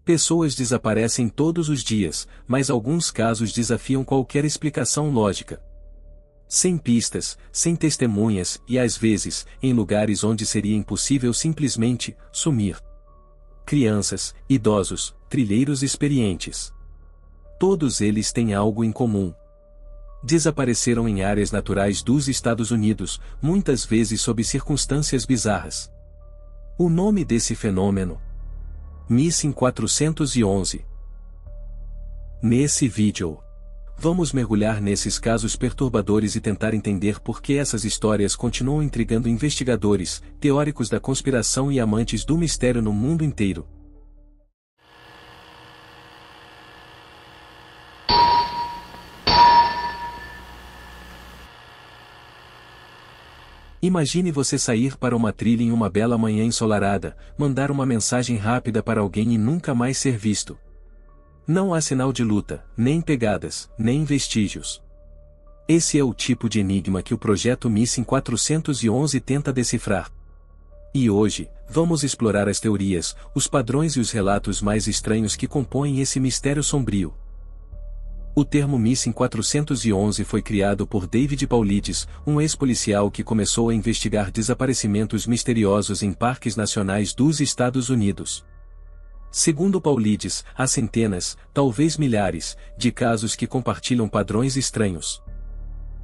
Pessoas desaparecem todos os dias, mas alguns casos desafiam qualquer explicação lógica. Sem pistas, sem testemunhas e às vezes, em lugares onde seria impossível simplesmente sumir. Crianças, idosos, trilheiros experientes. Todos eles têm algo em comum. Desapareceram em áreas naturais dos Estados Unidos, muitas vezes sob circunstâncias bizarras. O nome desse fenômeno? Missing 411. Nesse vídeo, vamos mergulhar nesses casos perturbadores e tentar entender por que essas histórias continuam intrigando investigadores, teóricos da conspiração e amantes do mistério no mundo inteiro. Imagine você sair para uma trilha em uma bela manhã ensolarada, mandar uma mensagem rápida para alguém e nunca mais ser visto. Não há sinal de luta, nem pegadas, nem vestígios. Esse é o tipo de enigma que o projeto Missing 411 tenta decifrar. E hoje, vamos explorar as teorias, os padrões e os relatos mais estranhos que compõem esse mistério sombrio. O termo Missing 411 foi criado por David Paulides, um ex-policial que começou a investigar desaparecimentos misteriosos em parques nacionais dos Estados Unidos. Segundo Paulides, há centenas, talvez milhares, de casos que compartilham padrões estranhos.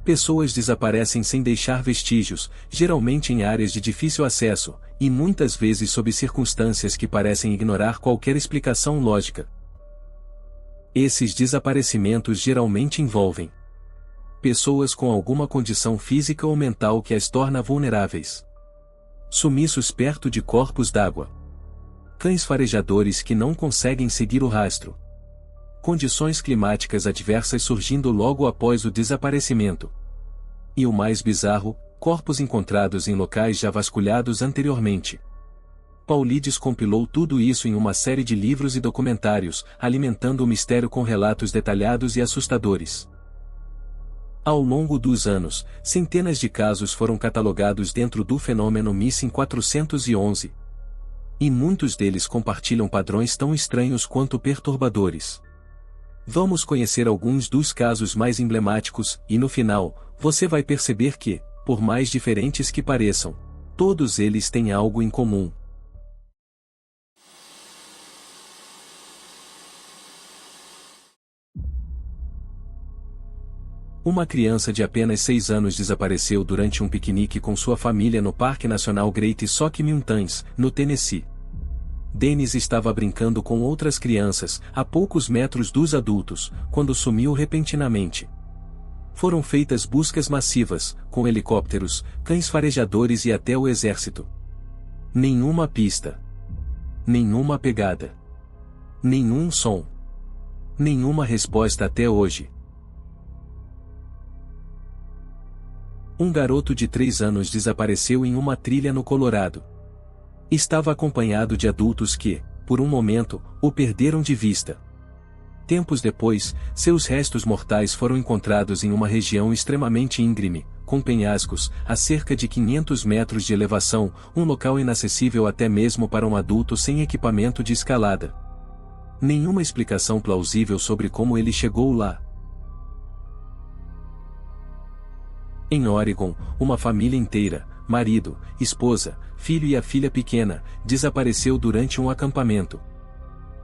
Pessoas desaparecem sem deixar vestígios, geralmente em áreas de difícil acesso, e muitas vezes sob circunstâncias que parecem ignorar qualquer explicação lógica. Esses desaparecimentos geralmente envolvem pessoas com alguma condição física ou mental que as torna vulneráveis. Sumiços perto de corpos d'água. Cães farejadores que não conseguem seguir o rastro. Condições climáticas adversas surgindo logo após o desaparecimento. E o mais bizarro, corpos encontrados em locais já vasculhados anteriormente. Paulides compilou tudo isso em uma série de livros e documentários, alimentando o mistério com relatos detalhados e assustadores. Ao longo dos anos, centenas de casos foram catalogados dentro do fenômeno Missing 411. E muitos deles compartilham padrões tão estranhos quanto perturbadores. Vamos conhecer alguns dos casos mais emblemáticos, e no final, você vai perceber que, por mais diferentes que pareçam, todos eles têm algo em comum. Uma criança de apenas 6 anos desapareceu durante um piquenique com sua família no Parque Nacional Great Smoky Mountains, no Tennessee. Dennis estava brincando com outras crianças, a poucos metros dos adultos, quando sumiu repentinamente. Foram feitas buscas massivas, com helicópteros, cães farejadores e até o exército. Nenhuma pista. Nenhuma pegada. Nenhum som. Nenhuma resposta até hoje. Um garoto de 3 anos desapareceu em uma trilha no Colorado. Estava acompanhado de adultos que, por um momento, o perderam de vista. Tempos depois, seus restos mortais foram encontrados em uma região extremamente íngreme, com penhascos, a cerca de 500 metros de elevação, um local inacessível até mesmo para um adulto sem equipamento de escalada. Nenhuma explicação plausível sobre como ele chegou lá. Em Oregon, uma família inteira, marido, esposa, filho e a filha pequena, desapareceu durante um acampamento.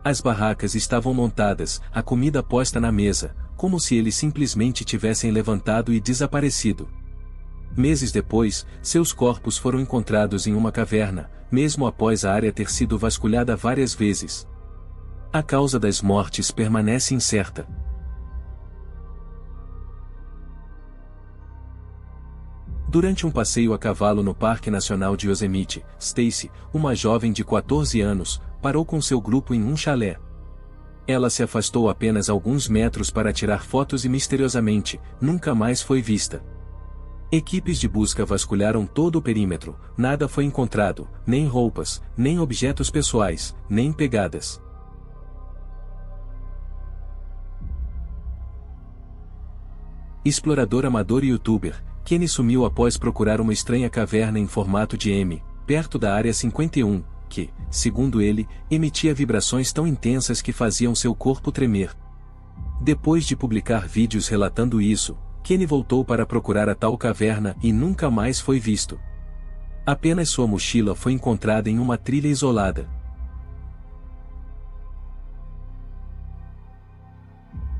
As barracas estavam montadas, a comida posta na mesa, como se eles simplesmente tivessem levantado e desaparecido. Meses depois, seus corpos foram encontrados em uma caverna, mesmo após a área ter sido vasculhada várias vezes. A causa das mortes permanece incerta. Durante um passeio a cavalo no Parque Nacional de Yosemite, Stacy, uma jovem de 14 anos, parou com seu grupo em um chalé. Ela se afastou apenas alguns metros para tirar fotos e misteriosamente, nunca mais foi vista. Equipes de busca vasculharam todo o perímetro, nada foi encontrado, nem roupas, nem objetos pessoais, nem pegadas. Explorador amador e youtuber, Kenny sumiu após procurar uma estranha caverna em formato de M, perto da Área 51, que, segundo ele, emitia vibrações tão intensas que faziam seu corpo tremer. Depois de publicar vídeos relatando isso, Kenny voltou para procurar a tal caverna e nunca mais foi visto. Apenas sua mochila foi encontrada em uma trilha isolada.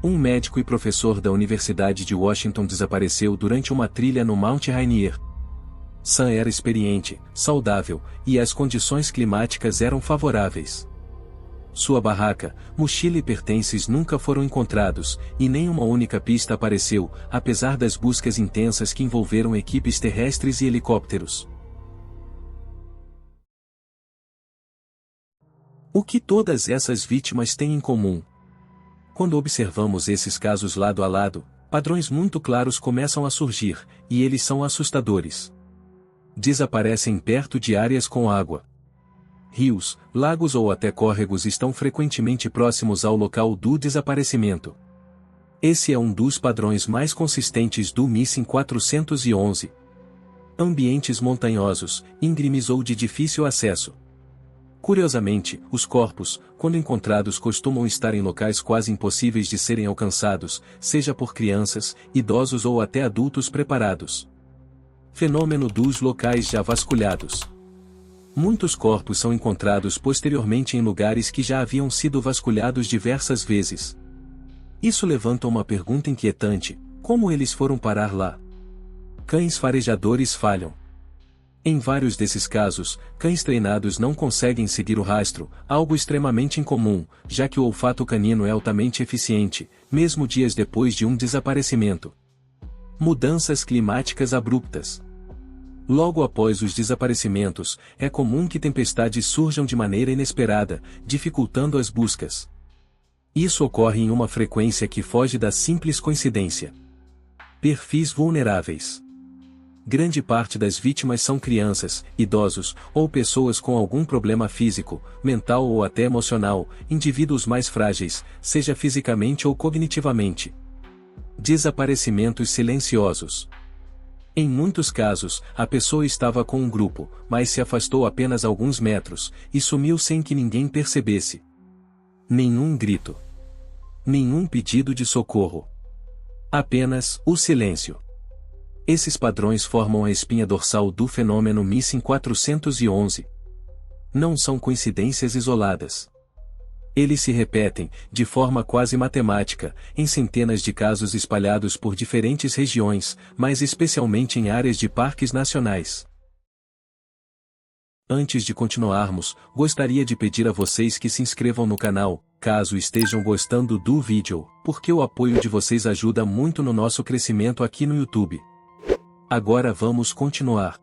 Um médico e professor da Universidade de Washington desapareceu durante uma trilha no Mount Rainier. Sam era experiente, saudável, e as condições climáticas eram favoráveis. Sua barraca, mochila e pertences nunca foram encontrados, e nem uma única pista apareceu, apesar das buscas intensas que envolveram equipes terrestres e helicópteros. O que todas essas vítimas têm em comum? Quando observamos esses casos lado a lado, padrões muito claros começam a surgir, e eles são assustadores. Desaparecem perto de áreas com água. Rios, lagos ou até córregos estão frequentemente próximos ao local do desaparecimento. Esse é um dos padrões mais consistentes do Missing 411. Ambientes montanhosos, íngremes ou de difícil acesso. Curiosamente, os corpos, quando encontrados, costumam estar em locais quase impossíveis de serem alcançados, seja por crianças, idosos ou até adultos preparados. Fenômeno dos locais já vasculhados. Muitos corpos são encontrados posteriormente em lugares que já haviam sido vasculhados diversas vezes. Isso levanta uma pergunta inquietante: como eles foram parar lá? Cães farejadores falham. Em vários desses casos, cães treinados não conseguem seguir o rastro, algo extremamente incomum, já que o olfato canino é altamente eficiente, mesmo dias depois de um desaparecimento. Mudanças climáticas abruptas. Logo após os desaparecimentos, é comum que tempestades surjam de maneira inesperada, dificultando as buscas. Isso ocorre em uma frequência que foge da simples coincidência. Perfis vulneráveis. Grande parte das vítimas são crianças, idosos, ou pessoas com algum problema físico, mental ou até emocional, indivíduos mais frágeis, seja fisicamente ou cognitivamente. Desaparecimentos silenciosos. Em muitos casos, a pessoa estava com um grupo, mas se afastou apenas alguns metros, e sumiu sem que ninguém percebesse. Nenhum grito. Nenhum pedido de socorro. Apenas o silêncio. Esses padrões formam a espinha dorsal do fenômeno Missing 411. Não são coincidências isoladas. Eles se repetem, de forma quase matemática, em centenas de casos espalhados por diferentes regiões, mas especialmente em áreas de parques nacionais. Antes de continuarmos, gostaria de pedir a vocês que se inscrevam no canal, caso estejam gostando do vídeo, porque o apoio de vocês ajuda muito no nosso crescimento aqui no YouTube. Agora vamos continuar.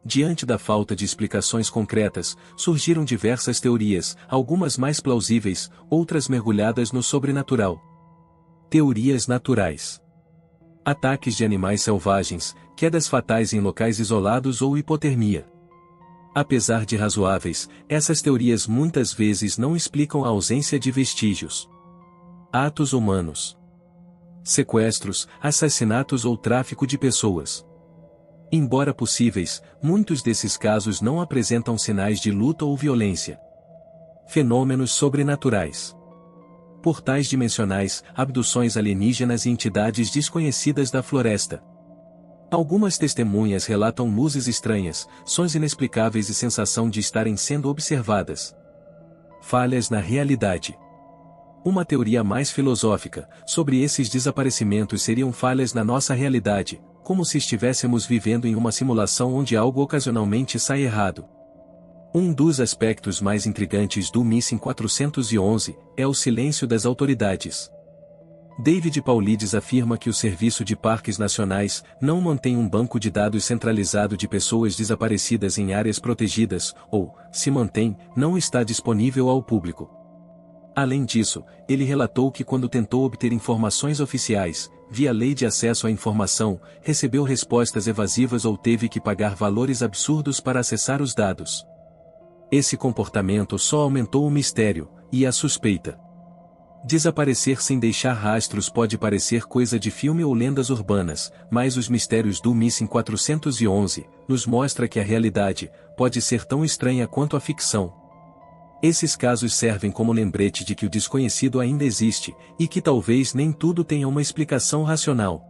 Diante da falta de explicações concretas, surgiram diversas teorias, algumas mais plausíveis, outras mergulhadas no sobrenatural. Teorias naturais. Ataques de animais selvagens, quedas fatais em locais isolados ou hipotermia. Apesar de razoáveis, essas teorias muitas vezes não explicam a ausência de vestígios. Atos humanos. Sequestros, assassinatos ou tráfico de pessoas. Embora possíveis, muitos desses casos não apresentam sinais de luta ou violência. Fenômenos sobrenaturais. Portais dimensionais, abduções alienígenas e entidades desconhecidas da floresta. Algumas testemunhas relatam luzes estranhas, sons inexplicáveis e sensação de estarem sendo observadas. Falhas na realidade. Uma teoria mais filosófica sobre esses desaparecimentos seriam falhas na nossa realidade, como se estivéssemos vivendo em uma simulação onde algo ocasionalmente sai errado. Um dos aspectos mais intrigantes do Missing 411 é o silêncio das autoridades. David Paulides afirma que o Serviço de Parques Nacionais não mantém um banco de dados centralizado de pessoas desaparecidas em áreas protegidas, ou, se mantém, não está disponível ao público. Além disso, ele relatou que quando tentou obter informações oficiais, via Lei de Acesso à Informação, recebeu respostas evasivas ou teve que pagar valores absurdos para acessar os dados. Esse comportamento só aumentou o mistério e a suspeita. Desaparecer sem deixar rastros pode parecer coisa de filme ou lendas urbanas, mas os mistérios do Missing 411 nos mostra que a realidade pode ser tão estranha quanto a ficção. Esses casos servem como lembrete de que o desconhecido ainda existe, e que talvez nem tudo tenha uma explicação racional.